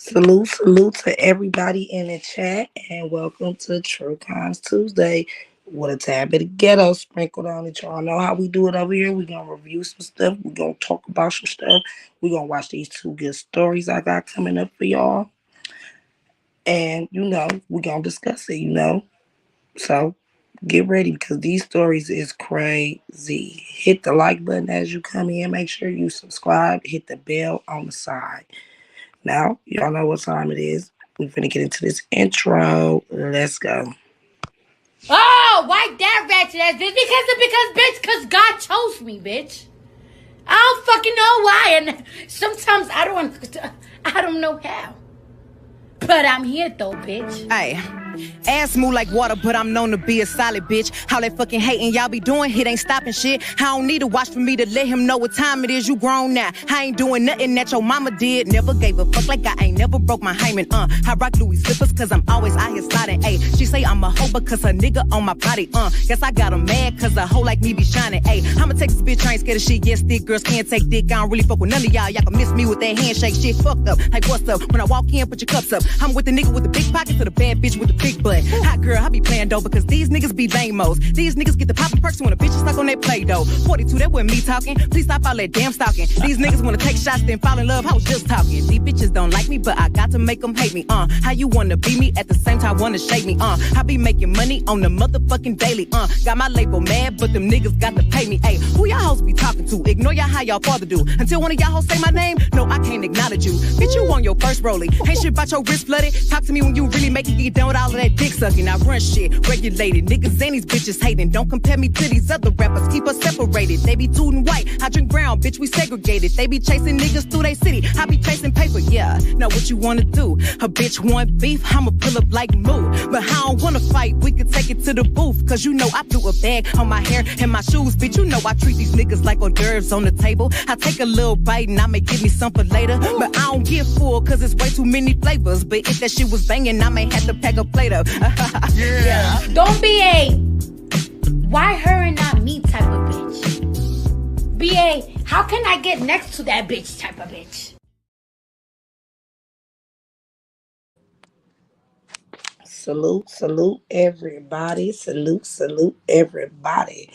Salute to everybody in the chat, and welcome to True Crimes Tuesday with a tad bit of ghetto sprinkled on it. Y'all know how we do it over here. We're gonna review some stuff, we're gonna talk about some stuff, we're gonna watch these two good stories I got coming up for y'all, and we're gonna discuss it. So get ready because these stories is crazy. Hit the like button as you come in, make sure you subscribe, hit the bell on the side. Now, y'all know what time it is. We're finna get into this intro. Let's go. Oh, why that ratchet ass bitch? Because God chose me, bitch. I don't fucking know why, and sometimes I don't know how. But I'm here though, bitch. Ay, ass move like water, but I'm known to be a solid bitch. How that fucking hating y'all be doing, it ain't stopping shit. I don't need to watch for me to let him know what time it is. You grown now. I ain't doing nothing that your mama did. Never gave a fuck like I ain't never broke my hymen. I rock Louis slippers cause I'm always out here sliding. Ay, she say I'm a hoe because a nigga on my body. Guess I got 'em mad cause a hoe like me be shining. Ay, I'm a Texas bitch, I ain't scared of shit. Yes, thick girls can't take dick. I don't really fuck with none of y'all. Y'all can miss me with that handshake shit. Fucked up. Like what's up? When I walk in, put your cups up. I'm with the nigga with the big pockets to the bad bitch with the big butt. Hot girl, I be playing dough because these niggas be lame-os. These niggas get the poppin' perks when a bitch is stuck on that Play-Doh. 42, that wasn't me talking. Please stop all that damn stalking. These niggas wanna take shots, then fall in love. I was just talking. These bitches don't like me, but I got to make them hate me. How you wanna be me at the same time wanna shake me? I be making money on the motherfucking daily. Got my label mad, but them niggas got to pay me. Ayy, who y'all hoes be talking to? Ignore y'all how y'all father do. Until one of y'all hoes say my name, no, I can't acknowledge you. Bitch, you on your first rollie. Ain't shit about your wrist flooded. Talk to me when you really make it get done with all of that dick sucking. I run shit, regulated. Niggas ain't these bitches hating. Don't compare me to these other rappers. Keep us separated. They be tootin' white. I drink brown, bitch, we segregated. They be chasing niggas through they city. I be chasing paper, yeah. Now what you wanna do? A bitch want beef, I'ma pull up like move. But I don't wanna fight, we can take it to the booth. Cause you know I threw a bag on my hair and my shoes. Bitch, you know I treat these niggas like hors d'oeuvres on the table. I take a little bite and I may give me some for later. But I don't get full cause it's way too many flavors. But if that shit was banging, I may have to pack a plate up. Yeah. Don't be a why her and not me type of bitch. Be a how can I get next to that bitch type of bitch. Salute everybody. Salute everybody.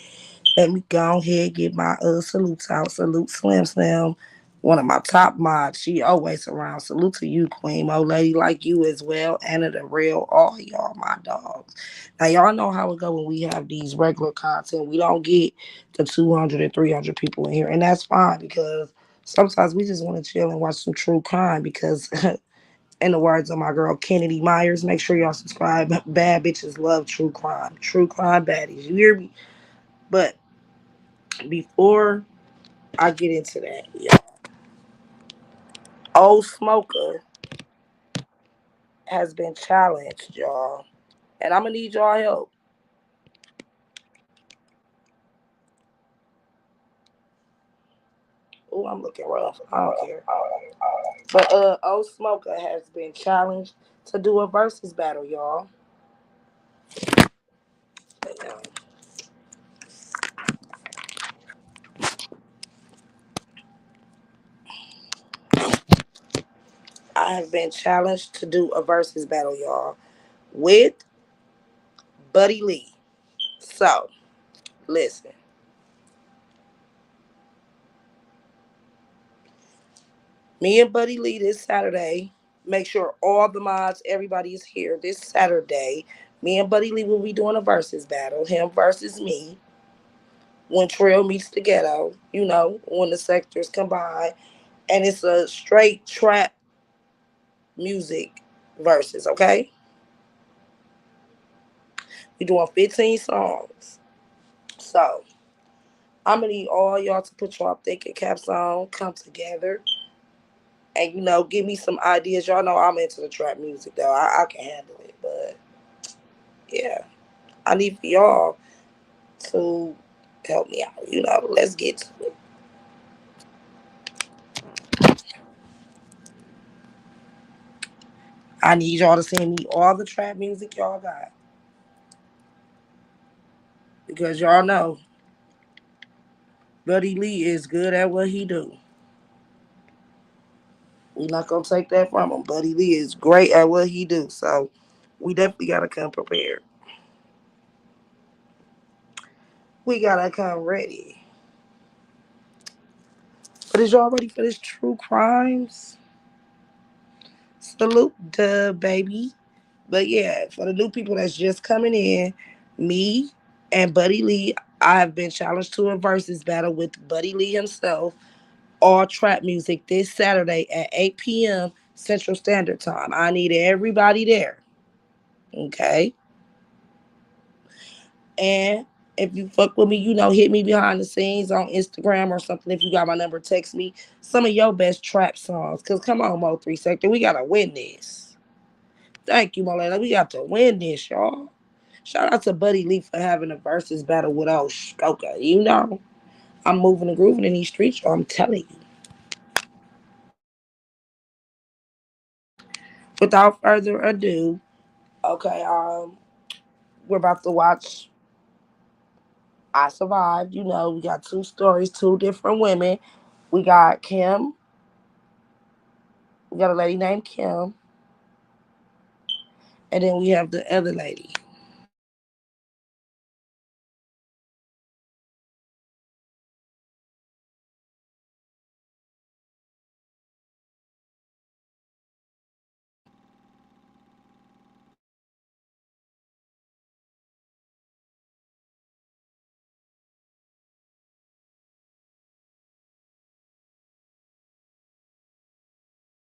Let me go ahead and get my salutes out. Salute Slim Slim, one of my top mods. She always around. Salute to you, Queen, old lady like you as well. Anna the Real, all y'all my dogs. Now y'all know how it go when we have these regular content. We don't get the 200 and 300 people in here, and that's fine because sometimes we just want to chill and watch some true crime because in the words of my girl Kennedy Myers, make sure y'all subscribe. Bad bitches love true crime. True crime baddies. You hear me? But before I get into that, y'all, Old Smoker has been challenged, y'all. And I'm gonna need y'all help. Oh, I'm looking rough. I don't care. But Old Smoker has been challenged to do a versus battle, y'all. I have been challenged to do a versus battle, y'all, with Buddy Lee. So, listen. Me and Buddy Lee this Saturday. Make sure all the mods, everybody is here this Saturday. Me and Buddy Lee will be doing a versus battle. Him versus me. When Trail meets the ghetto, when the sectors combine. And it's a straight trap music versus, okay? We doing 15 songs. So I'm gonna need all y'all to put y'all thinking caps on, come together, and give me some ideas. Y'all know I'm into the trap music though. I can handle it, but yeah, I need for y'all to help me out. Let's get to it. I need y'all to send me all the trap music y'all got because y'all know Buddy Lee is good at what he do. We're not gonna take that from him. Buddy Lee is great at what he do, so we definitely gotta come prepared. We gotta come ready. But is y'all ready for this true crimes? Salute, duh, baby. But yeah, for the new people that's just coming in, me and Buddy Lee, I have been challenged to a versus battle with Buddy Lee himself, all trap music this Saturday at 8 p.m. Central Standard Time. I need everybody there. Okay? And if you fuck with me, hit me behind the scenes on Instagram or something. If you got my number, text me some of your best trap songs. Cause come on, Mo 3 Sector, we gotta win this. Thank you, Molena. We got to win this, y'all. Shout out to Buddy Lee for having a versus battle with old Skoka. I'm moving and grooving in these streets, y'all. I'm telling you. Without further ado, okay, we're about to watch I Survived. We got two stories, two different women. We got Kim. We got a lady named Kim. And then we have the other lady.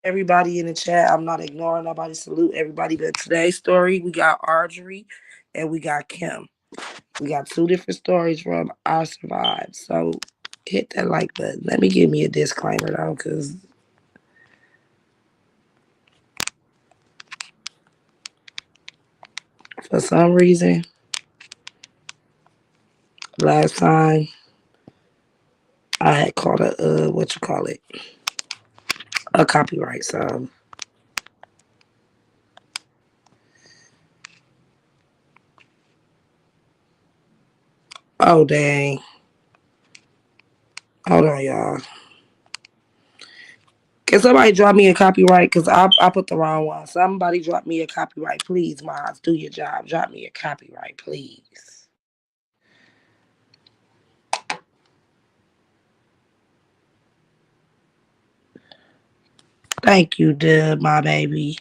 Everybody in the chat, I'm not ignoring nobody. Salute everybody. But today's story, we got Audrey and we got Kim. We got two different stories from I Survived. So hit that like button. Let me give me a disclaimer though, because for some reason, last time I had caught a copyright. So, oh dang. Hold on, y'all. Can somebody drop me a copyright? Because I put the wrong one. Somebody drop me a copyright, please, Miles. Do your job. Drop me a copyright, please. Thank you, Dub, my baby.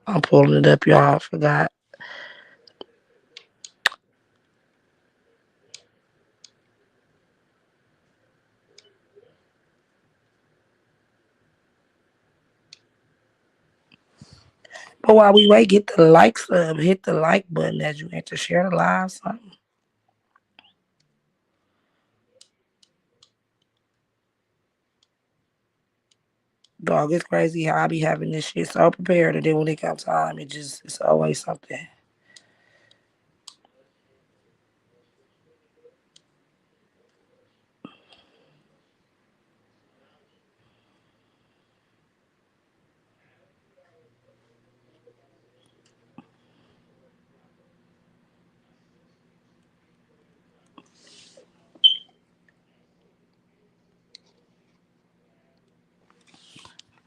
I'm pulling it up, y'all. I forgot. But while we wait, get the likes up. Hit the like button as you enter. Share the live, something. Dog, it's crazy how I be having this shit so prepared, and then when it comes time, it's always something.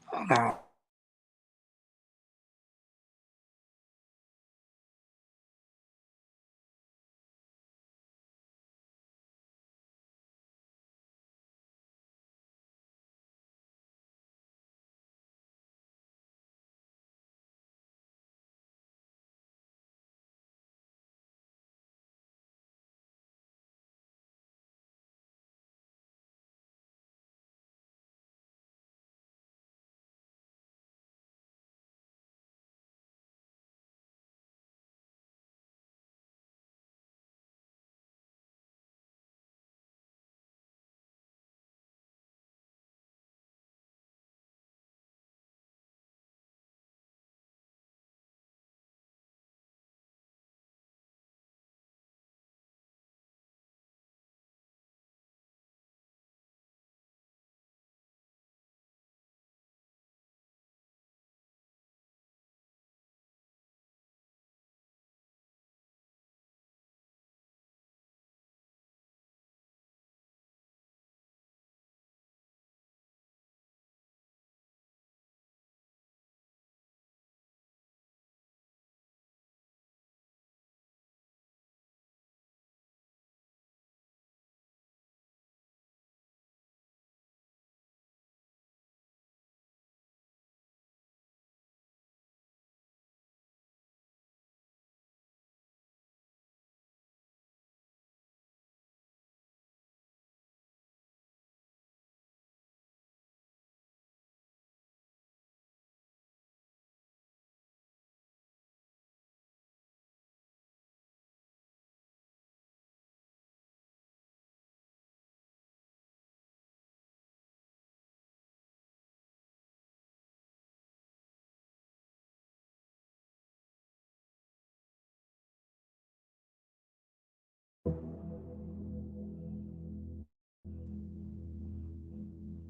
Hold on.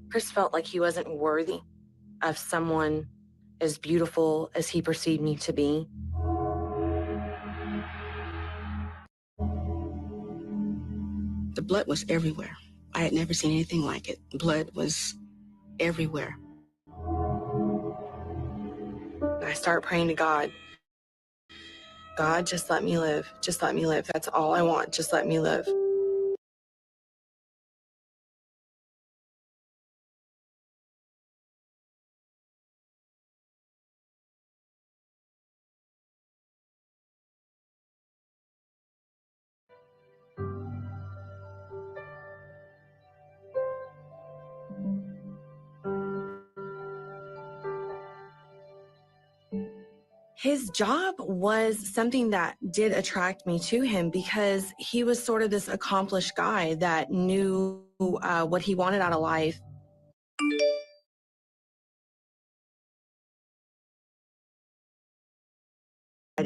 Chris felt like he wasn't worthy of someone as beautiful as he perceived me to be. The blood was everywhere. I had never seen anything like it. Blood was everywhere. I start praying to God. God, just let me live. Just let me live. That's all I want. Just let me live. His job was something that did attract me to him because he was sort of this accomplished guy that knew what he wanted out of life.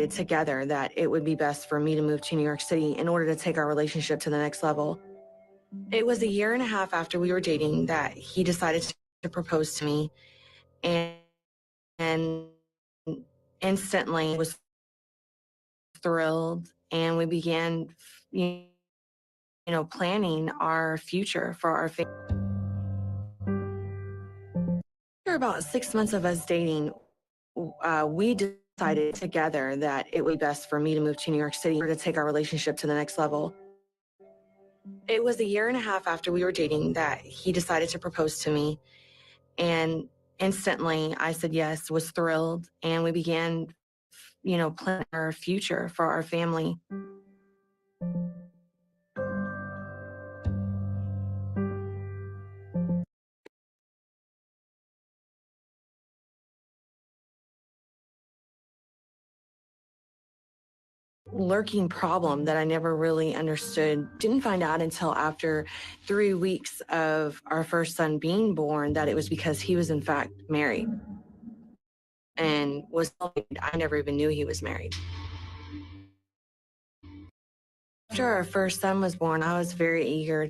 Together that it would be best for me to move to New York City in order to take our relationship to the next level. It was a year and a half after we were dating that he decided to propose to me, and instantly was thrilled, and we began, you planning our future for our family. After about 6 months of us dating, we decided together that it would be best for me to move to New York City to take our relationship to the next level. It was a year and a half after we were dating that he decided to propose to me, and instantly I said yes, was thrilled, and we began, planning our future for our family. Lurking problem that I never really understood. Didn't find out until after 3 weeks of our first son being born that it was because he was in fact married and was. I never even knew he was married. After our first son was born, I was very eager.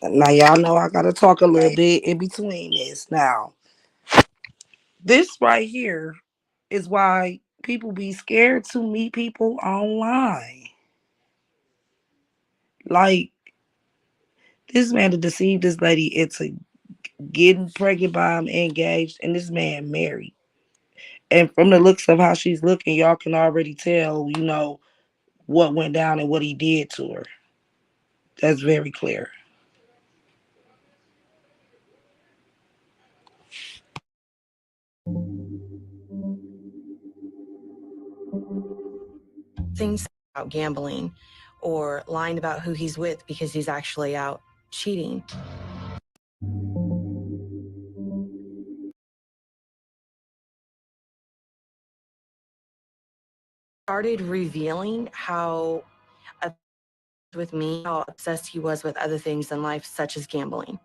Now y'all know I gotta talk a little bit in between this. Now, this right here is why people be scared to meet people online. Like, this man to deceive this lady into getting pregnant by him, engaged, and this man married. And from the looks of how she's looking, y'all can already tell, what went down and what he did to her. That's very clear. Things about gambling or lying about who he's with because he's actually out cheating. Started revealing how with me how obsessed he was with other things in life, such as gambling.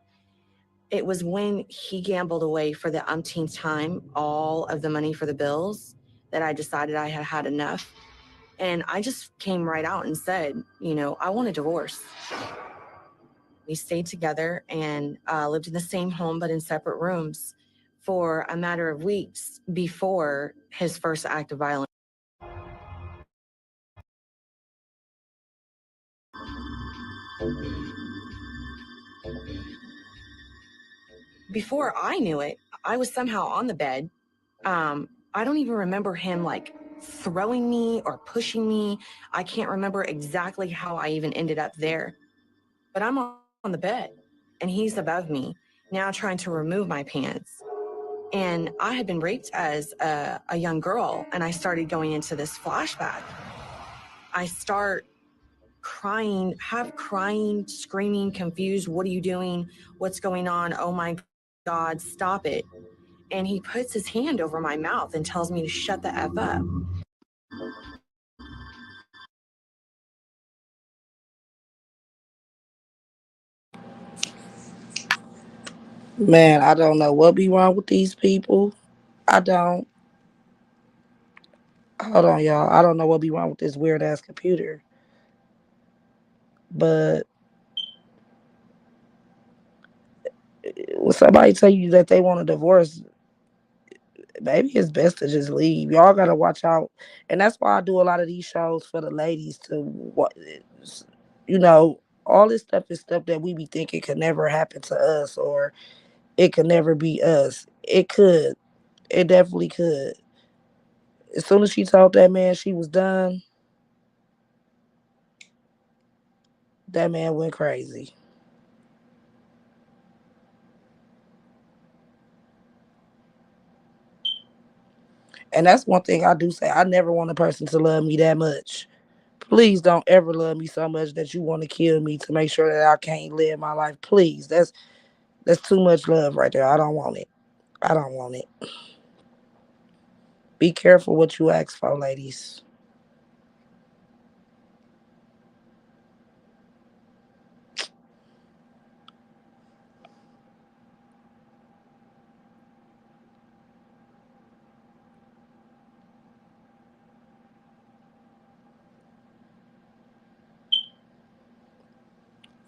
It was when he gambled away for the umpteenth time all of the money for the bills that I decided I had had enough. And I just came right out and said, I want a divorce. We stayed together and lived in the same home, but in separate rooms for a matter of weeks before his first act of violence. Before I knew it, I was somehow on the bed. I don't even remember him like throwing me or pushing me. I can't remember exactly how I even ended up there. But I'm on the bed and he's above me, now trying to remove my pants. And I had been raped as a young girl, and I started going into this flashback. I start crying, screaming, confused. What are you doing? What's going on? Oh my God, stop it. And he puts his hand over my mouth and tells me to shut the F up. Man, I don't know what be wrong with these people. I don't. Hold on, y'all. I don't know what be wrong with this weird ass computer. But when somebody tell you that they want a divorce, maybe it's best to just leave. Y'all gotta watch out, and that's why I do a lot of these shows for the ladies to what, you know, all this stuff is stuff that we be thinking could never happen to us or it could never be us. It could. It definitely could. As soon as she told that man she was done, that man went crazy. And that's one thing I do say. I never want a person to love me that much. Please don't ever love me so much that you want to kill me to make sure that I can't live my life. Please. That's too much love right there. I don't want it. I don't want it. Be careful what you ask for, ladies.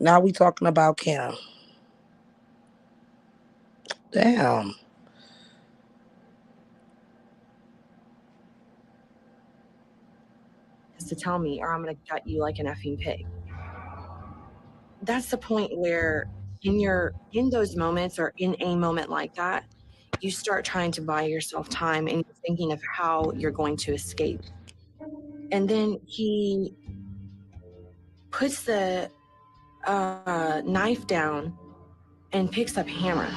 Now we talking about Kim. Damn. To tell me, or I'm gonna gut you like an effing pig. That's the point where in those moments or in a moment like that, you start trying to buy yourself time and you're thinking of how you're going to escape. And then he puts the knife down and picks up hammer.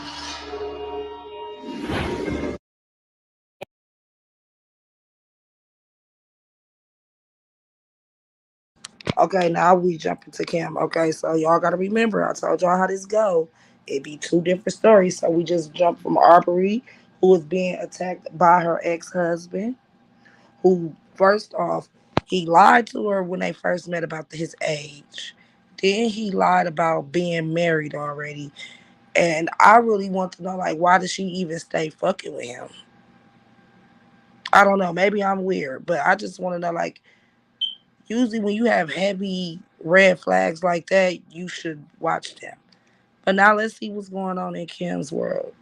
Okay, now we jumping to Kim. Okay, so y'all gotta remember, I told y'all how this go. It be two different stories. So we just jumped from Aubrey, who was being attacked by her ex-husband, who first off, he lied to her when they first met about his age. Then he lied about being married already. And I really want to know, like, why did she even stay fucking with him? I don't know. Maybe I'm weird, but I just want to know, like, usually when you have heavy red flags like that, you should watch them. But now let's see what's going on in Kim's world.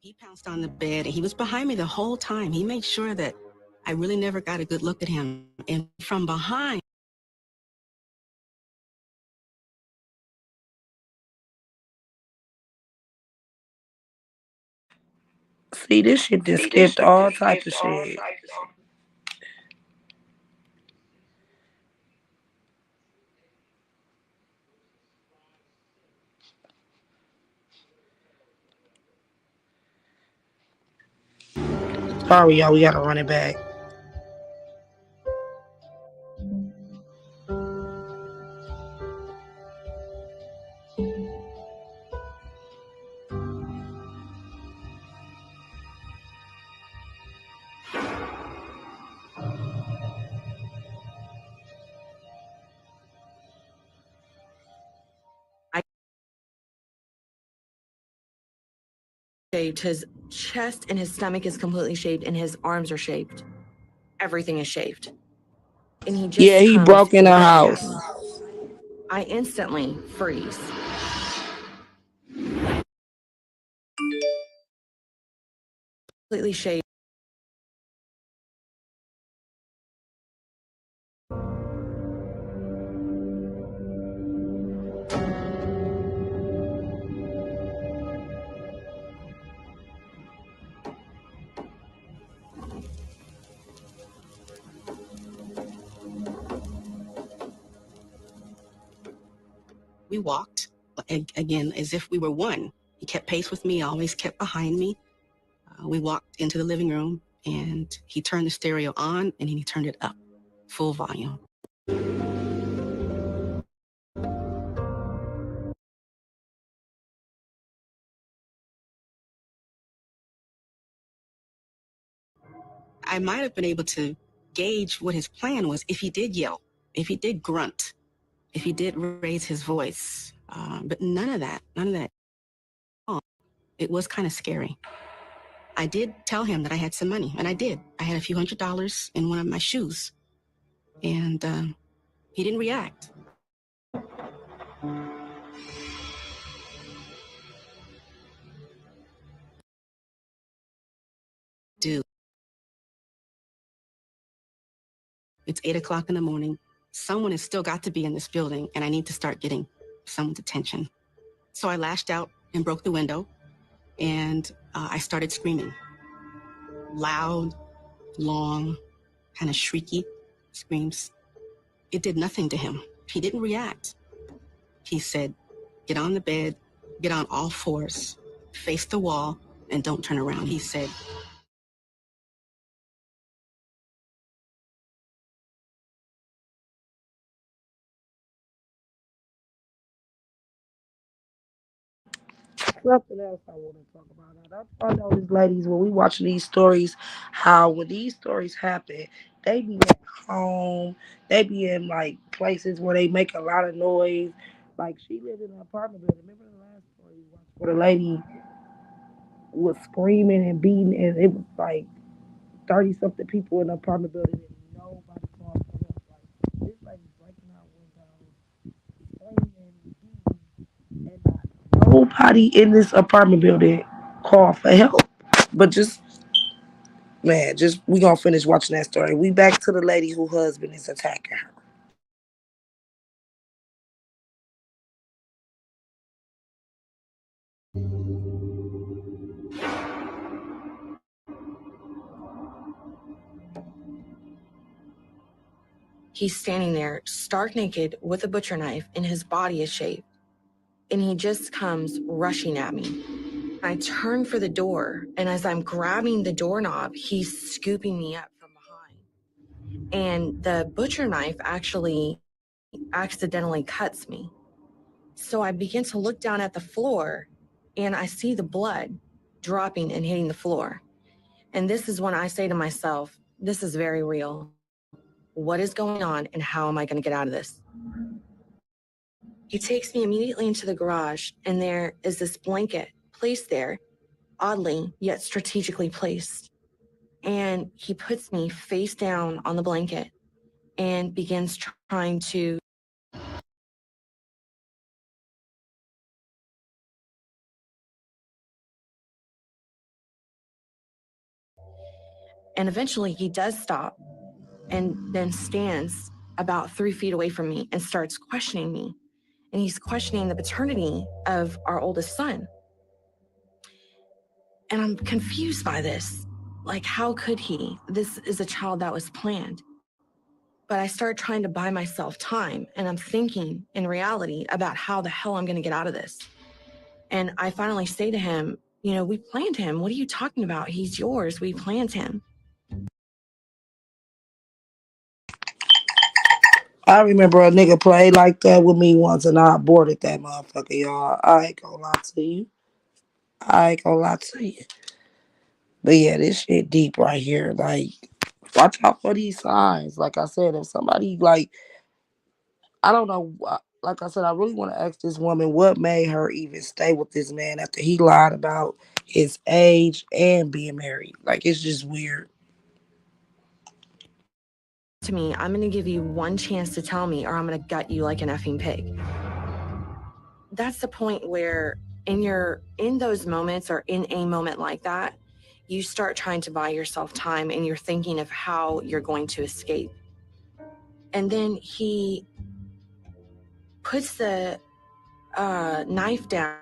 He pounced on the bed and he was behind me the whole time. He made sure that I really never got a good look at him. And from behind, See, this shit just skipped all type of shit. Sorry, y'all. We gotta run it back. I shaved. His chest and his stomach is completely shaved and his arms are shaved. Everything is shaved. And he Yeah, just he comes broke in the right at house. me. I instantly freeze. Completely shaved. We walked again as if we were one. He kept pace with me, always kept behind me. We walked into the living room and he turned the stereo on and then he turned it up, full volume. I might have been able to gauge what his plan was if he did yell, if he did grunt. if he did raise his voice. But none of that. It was kind of scary. I did tell him that I had some money, and I did. I had a few $100s in one of my shoes. And he didn't react. Dude, it's 8 o'clock in the morning. Someone has still got to be in this building, and I need to start getting someone's attention. So I lashed out and broke the window, and I started screaming. Loud, long, kind of shrieky screams. It did nothing to him. He didn't react. He said, get on the bed, get on all fours, face the wall, and don't turn around. He said, Something else I want to talk about. I notice, ladies, when we watch these stories, how when these stories happen, they be at home, they be in like places where they make a lot of noise. Like she lived in an apartment building. Remember the last story we watched where the lady was screaming and beating, and it was like 30 something people in the apartment building, and nobody called for help. Like this lady breaking out windows, screaming, beating, and not nobody in this apartment building called for help. But just man, just we gonna finish watching that story. We back to the lady whose husband is attacking her. He's standing there, stark naked, with a butcher knife, and his body is shaved. And he just comes rushing at me. I turn for the door, and as I'm grabbing the doorknob, he's scooping me up from behind. And the butcher knife actually accidentally cuts me. So I begin to look down at the floor, and I see the blood dropping and hitting the floor. And this is when I say to myself, this is very real. What is going on, and how am I going to get out of this? He takes me immediately into the garage, and there is this blanket placed there, oddly, yet strategically placed. And he puts me face down on the blanket and begins trying to. And eventually he does stop and then stands about 3 feet away from me and starts questioning me. And he's questioning the paternity of our oldest son. And I'm confused by this. Like, how could he? This is a child that was planned. But I start trying to buy myself time, and I'm thinking in reality about how the hell I'm going to get out of this. And I finally say to him, we planned him. What are you talking about? He's yours. We planned him. I remember a nigga played like that with me once, and I aborted that motherfucker, y'all. I ain't gonna lie to you. I ain't gonna lie to you. But yeah, this shit deep right here. Like, watch out for these signs. Like I said, if somebody like, I don't know. Like I said, I really want to ask this woman what made her even stay with this man after he lied about his age and being married. Like, it's just weird. To me, I'm going to give you one chance to tell me, or I'm going to gut you like an effing pig. That's the point where in those moments, or in a moment like that, you start trying to buy yourself time, and you're thinking of how you're going to escape. And then he puts the knife down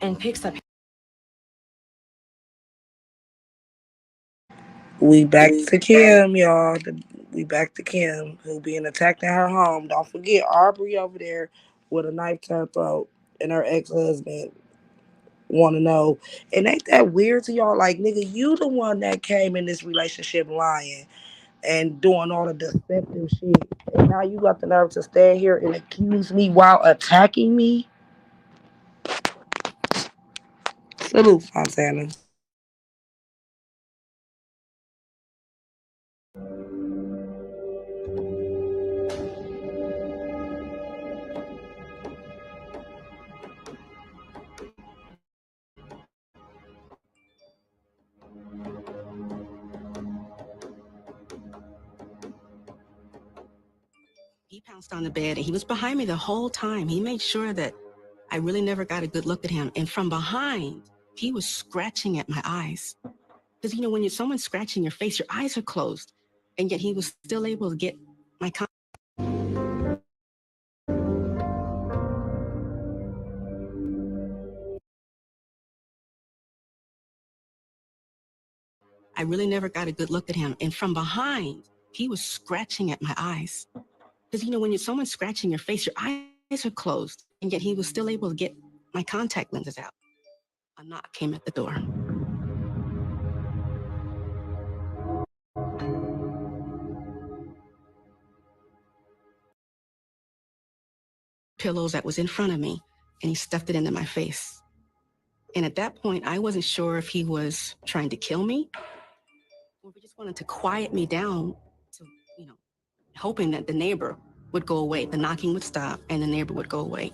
and picks up. We back to Kim, y'all. We back to Kim, who being attacked in her home. Don't forget Aubrey over there with a knife to her throat, and her ex-husband want to know. And ain't that weird to y'all? Like, nigga, you the one that came in this relationship lying and doing all the deceptive shit. And now you got the nerve to stand here and accuse me while attacking me? Salute, Fontana. pounced on the bed, and he was behind me the whole time. He made sure that I really never got a good look at him. And from behind, he was scratching at my eyes. Because, when someone's scratching your face, your eyes are closed. And yet he was still able to get my I really never got a good look at him. And from behind, he was scratching at my eyes. Because, when someone's scratching your face, your eyes are closed. And yet he was still able to get my contact lenses out. A knock came at the door. Pillows that was in front of me, and he stuffed it into my face. And at that point, I wasn't sure if he was trying to kill me or if he just wanted to quiet me down to, hoping that the neighbor would go away. The knocking would stop and the neighbor would go away.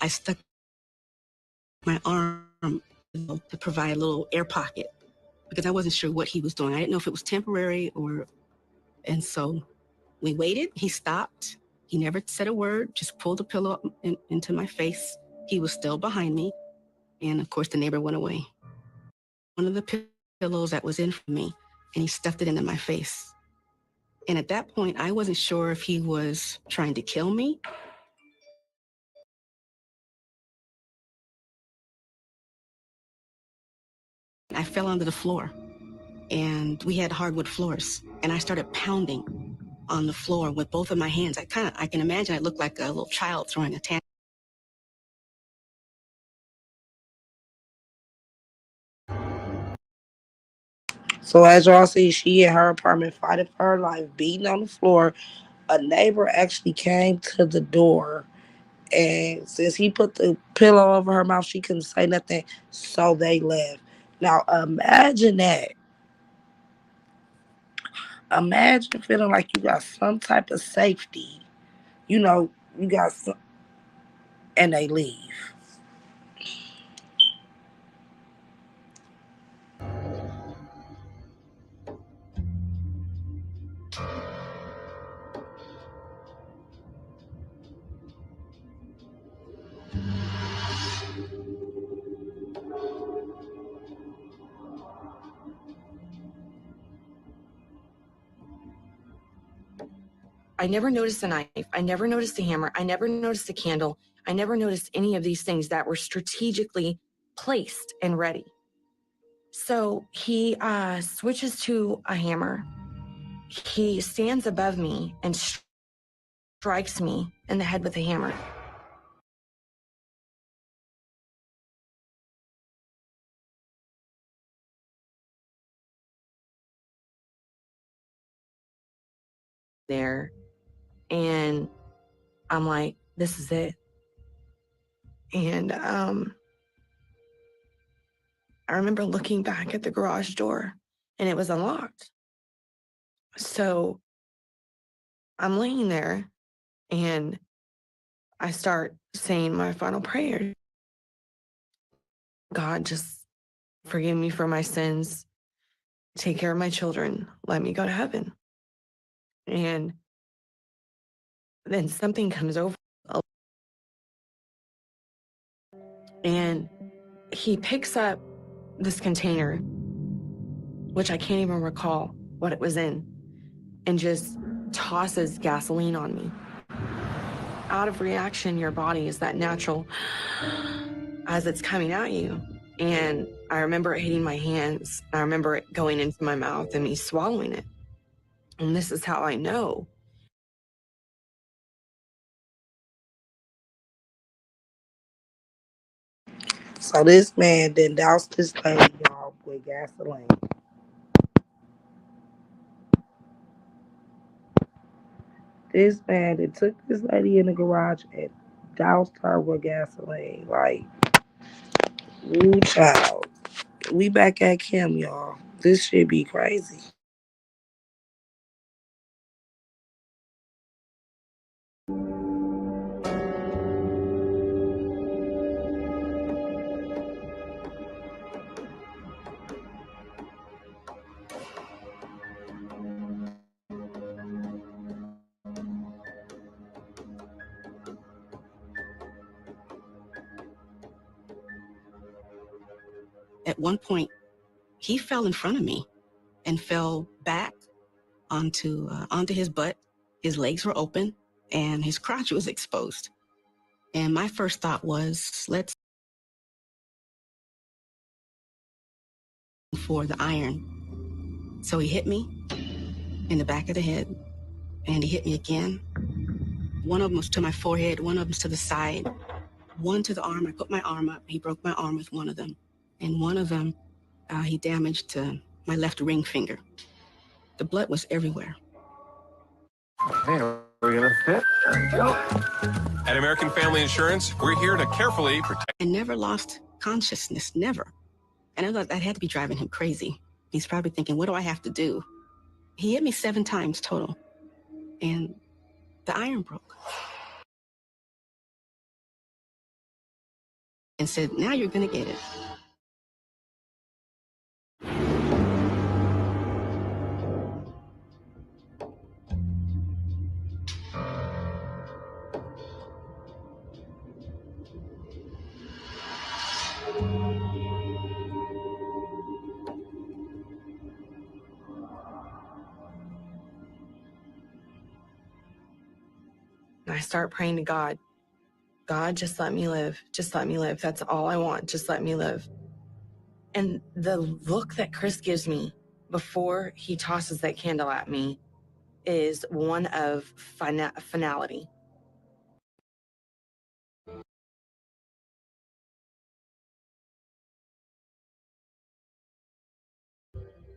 I stuck my arm to provide a little air pocket because I wasn't sure what he was doing. I didn't know if it was temporary and so we waited. He stopped. He never said a word, just pulled the pillow up into my face. He was still behind me. And of course, the neighbor went away. One of the pillows that was in for me, and he stuffed it into my face. And at that point, I wasn't sure if he was trying to kill me. I fell onto the floor, and we had hardwood floors, and I started pounding on the floor with both of my hands. I can imagine I looked like a little child throwing a tantrum. So as y'all see, she in her apartment fighting for her life, beating on the floor. A neighbor actually came to the door, and since he put the pillow over her mouth, she couldn't say nothing, so they left. Now imagine that. Imagine feeling like you got some type of safety. You got some, and they leave. I never noticed the knife. I never noticed the hammer. I never noticed the candle. I never noticed any of these things that were strategically placed and ready. So he switches to a hammer. He stands above me and strikes me in the head with a hammer. There. And I'm like, this is it. And I remember looking back at the garage door and it was unlocked. So I'm laying there and I start saying my final prayer. God, just forgive me for my sins. Take care of my children. Let me go to heaven. And then something comes over and he picks up this container, which I can't even recall what it was in, and just tosses gasoline on me. Out of reaction, your body is that natural as it's coming at you. And I remember it hitting my hands. I remember it going into my mouth and me swallowing it. And this is how I know. So this man then doused this lady, y'all, with gasoline. This man that took this lady in the garage and doused her with gasoline. Like, ooh, child. We back at Kim, y'all. This shit be crazy. At one point, he fell in front of me and fell back onto his butt. His legs were open and his crotch was exposed. And my first thought was, let's for the iron. So he hit me in the back of the head, and he hit me again. One of them was to my forehead, one of them was to the side, one to the arm. I put my arm up. He broke my arm with one of them. And one of them, he damaged my left ring finger. The blood was everywhere. Hey, are we gonna fit? Go. At American Family Insurance, we're here to carefully protect. And never lost consciousness, never. And I thought that had to be driving him crazy. He's probably thinking, what do I have to do? He hit me 7 times total. And the iron broke. And said, now you're gonna get it. And I start praying to God. God, just let me live. Just let me live. That's all I want. Just let me live. And the look that Chris gives me before he tosses that candle at me is one of finality.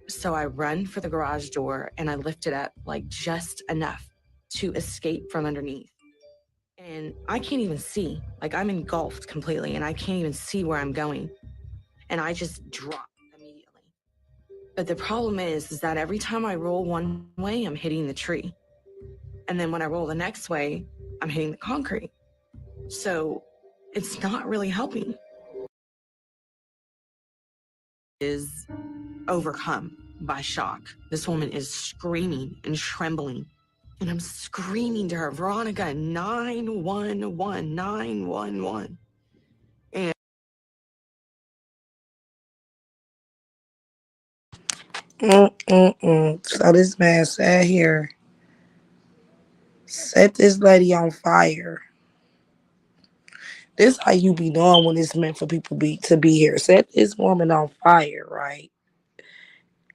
So I run for the garage door and I lift it up like just enough to escape from underneath. And I can't even see, like I'm engulfed completely and I can't even see where I'm going. And I just drop immediately. But the problem is that every time I roll one way, I'm hitting the tree. And then when I roll the next way, I'm hitting the concrete. So it's not really helping. Is overcome by shock. This woman is screaming and trembling. And I'm screaming to her, Veronica, 911, 911. So this man sat here, set this lady on fire. This how you be knowing when it's meant for people to be here. Set this woman on fire, right?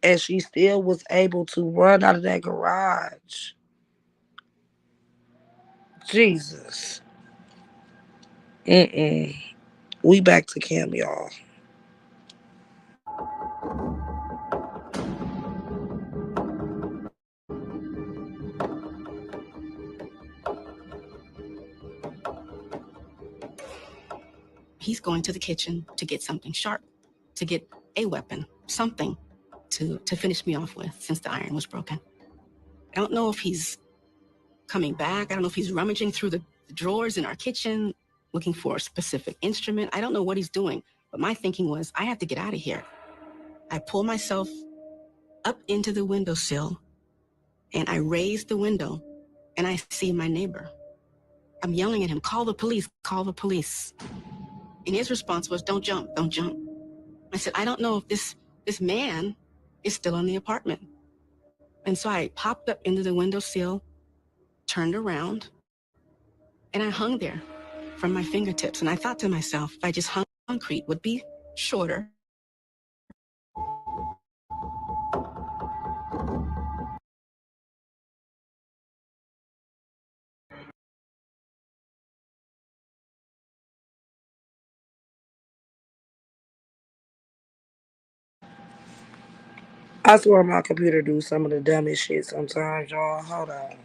And she still was able to run out of that garage. Jesus. Mm-mm. We back to camp, y'all. He's going to the kitchen to get something sharp, to get a weapon, something to finish me off with since the iron was broken. I don't know if he's coming back. I don't know if he's rummaging through the drawers in our kitchen, looking for a specific instrument. I don't know what he's doing, but my thinking was, I have to get out of here. I pull myself up into the windowsill and I raise the window and I see my neighbor. I'm yelling at him, call the police, call the police. And his response was, don't jump, don't jump. I said, I don't know if this man is still in the apartment. And so I popped up into the windowsill, turned around, and I hung there from my fingertips. And I thought to myself, if I just hung, concrete would be shorter. I swear my computer do some of the dumbest shit sometimes, y'all. Hold on.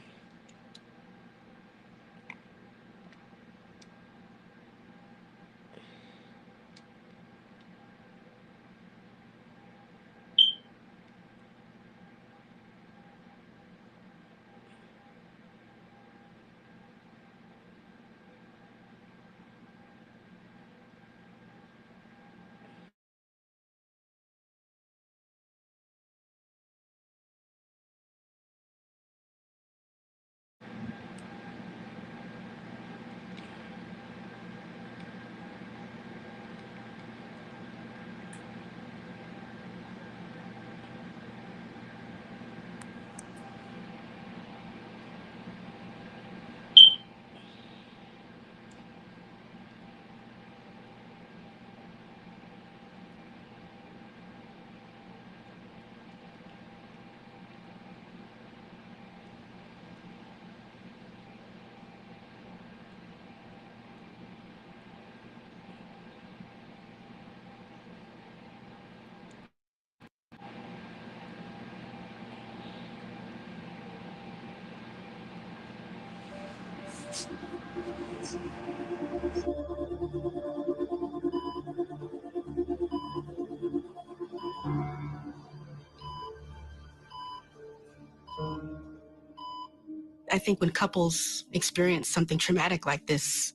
I think when couples experience something traumatic like this,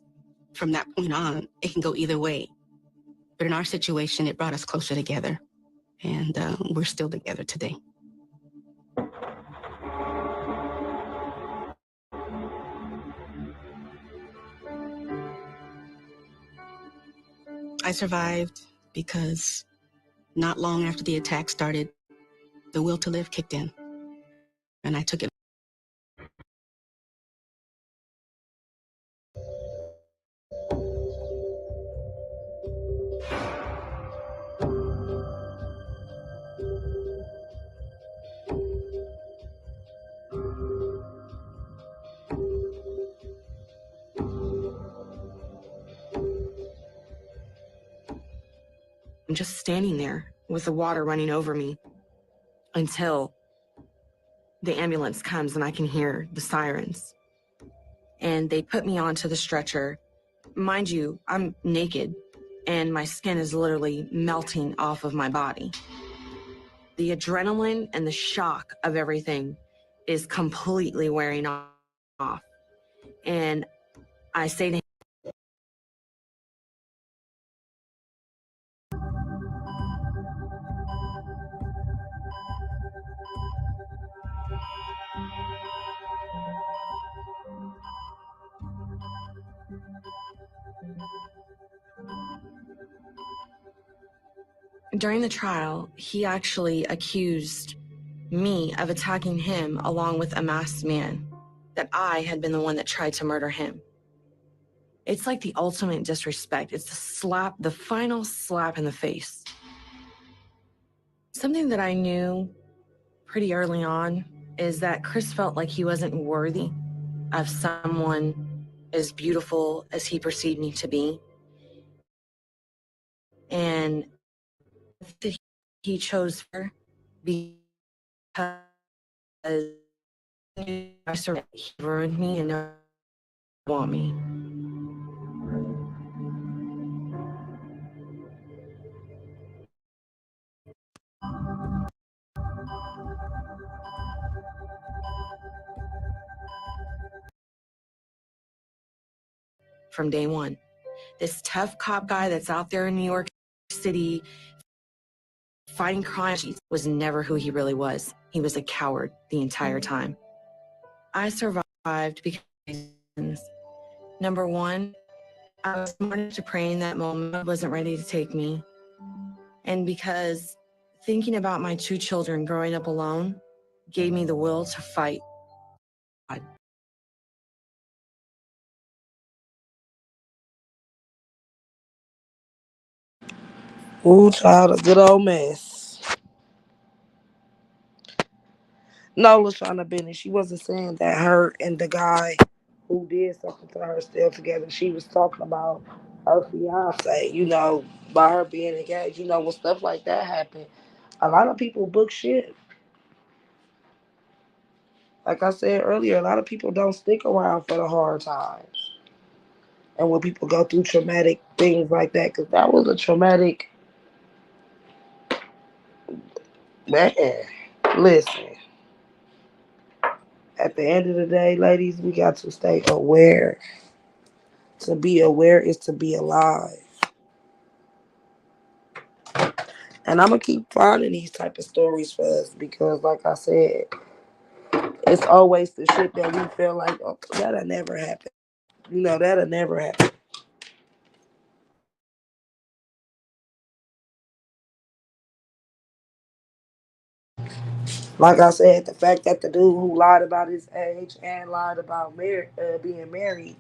from that point on, it can go either way. But in our situation, it brought us closer together, and we're still together today. I survived because not long after the attack started, the will to live kicked in, and I took it. I'm just standing there with the water running over me until the ambulance comes and I can hear the sirens. And they put me onto the stretcher. Mind you, I'm naked and my skin is literally melting off of my body. The adrenaline and the shock of everything is completely wearing off. And I say to him, during the trial, he actually accused me of attacking him along with a masked man, that I had been the one that tried to murder him. It's like the ultimate disrespect. It's the slap, the final slap in the face. Something that I knew pretty early on is that Chris felt like he wasn't worthy of someone as beautiful as he perceived me to be. And that he chose her because he ruined me and never want me. From day one, this tough cop guy that's out there in New York City fighting crime was never who he really was. He was a coward the entire time. I survived because, number one, I was smart enough to pray in that moment. I wasn't ready to take me. And because thinking about my two children growing up alone gave me the will to fight. Ooh, child, a good old mess. No, LaShawna Bennett, she wasn't saying that her and the guy who did something to her still together. She was talking about her fiance, by her being engaged. When stuff like that happen, a lot of people book shit. Like I said earlier, a lot of people don't stick around for the hard times. And when people go through traumatic things like that, because that was a traumatic, man. Listen, at the end of the day, ladies, we got to stay aware. To be aware is to be alive. And I'm going to keep finding these type of stories for us because, like I said, it's always the shit that we feel like, oh, that'll never happen. That'll never happen. Like I said, the fact that the dude who lied about his age and lied about being married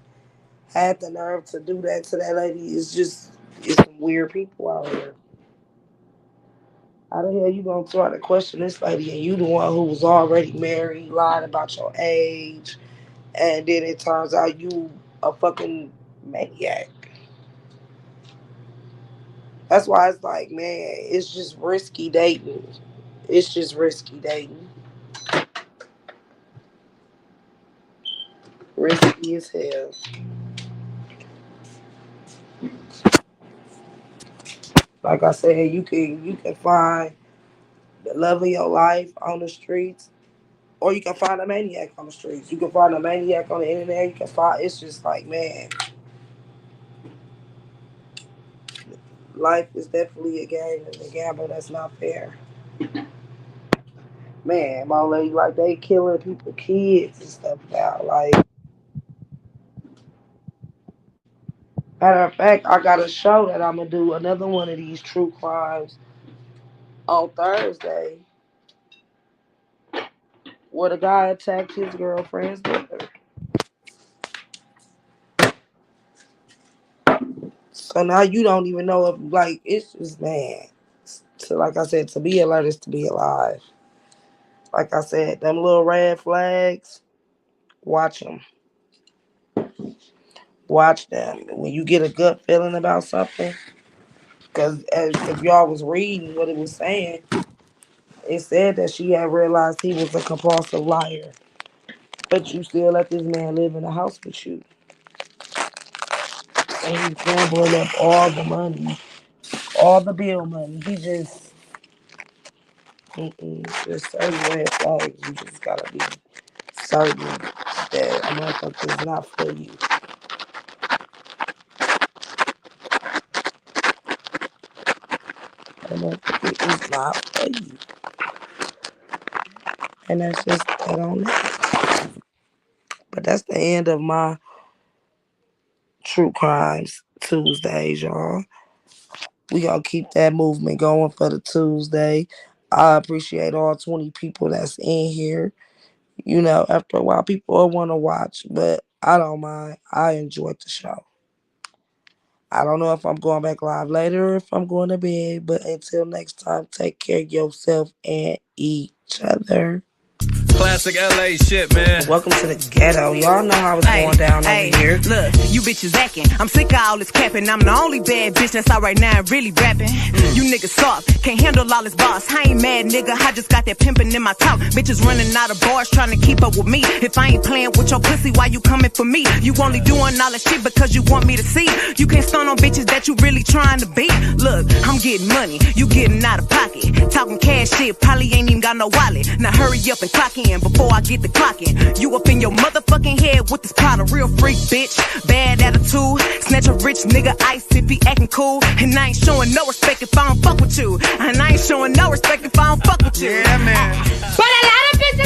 had the nerve to do that to that lady it's some weird people out here. How the hell you gonna try to question this lady and you the one who was already married, lied about your age, and then it turns out you a fucking maniac. That's why it's like, man, it's just risky dating. It's just risky dating. Risky as hell. Like I said, you can find the love of your life on the streets, or you can find a maniac on the streets. You can find a maniac on the internet. You can find. It's just like, man, life is definitely a game and a gamble that's not fair. Man, my lady, like they killing people, kids and stuff now. Like, matter of fact, I got a show that I'm gonna do another one of these true crimes on Thursday, where the guy attacked his girlfriend's mother. So now you don't even know if, like, it's just, man. So like I said, to be alert is to be alive. Like I said, them little red flags, watch them. Watch them. When you get a gut feeling about something, because if y'all was reading what it was saying, it said that she had realized he was a compulsive liar. But you still let this man live in the house with you. And he's gambling up all the money, all the bill money. He just, there's certain red flags. You just gotta be certain that a motherfucker is not for you. A motherfucker is not for you. And that's just that on that. But that's the end of my True Crimes Tuesdays, y'all. We gonna keep that movement going for the Tuesday. I appreciate all 20 people that's in here. You know, after a while, people will want to watch, but I don't mind. I enjoyed the show. I don't know if I'm going back live later or if I'm going to bed, but until next time, take care of yourself and each other. Classic LA shit, man. Welcome to the ghetto. Y'all know how it's going down over here. Look, you bitches acting. I'm sick of all this capping. I'm the only bad bitch that's out right now and really rapping. You niggas soft, can't handle all this boss. I ain't mad, nigga. I just got that pimping in my talk. Bitches running out of bars trying to keep up with me. If I ain't playing with your pussy, why you coming for me? You only doing all that shit because you want me to see. You can't stun on bitches that you really trying to beat. Look, I'm getting money, you getting out of pocket. Talking cash shit, probably ain't even got no wallet. Now hurry up and clock in before I get the clocking. You up in your motherfucking head with this pot of real freak, bitch. Bad attitude, snatch a rich nigga ice if he acting cool. And I ain't showing no respect if I don't fuck with you. And I ain't showing no respect if I don't fuck with you. Yeah, man. But a lot of bitches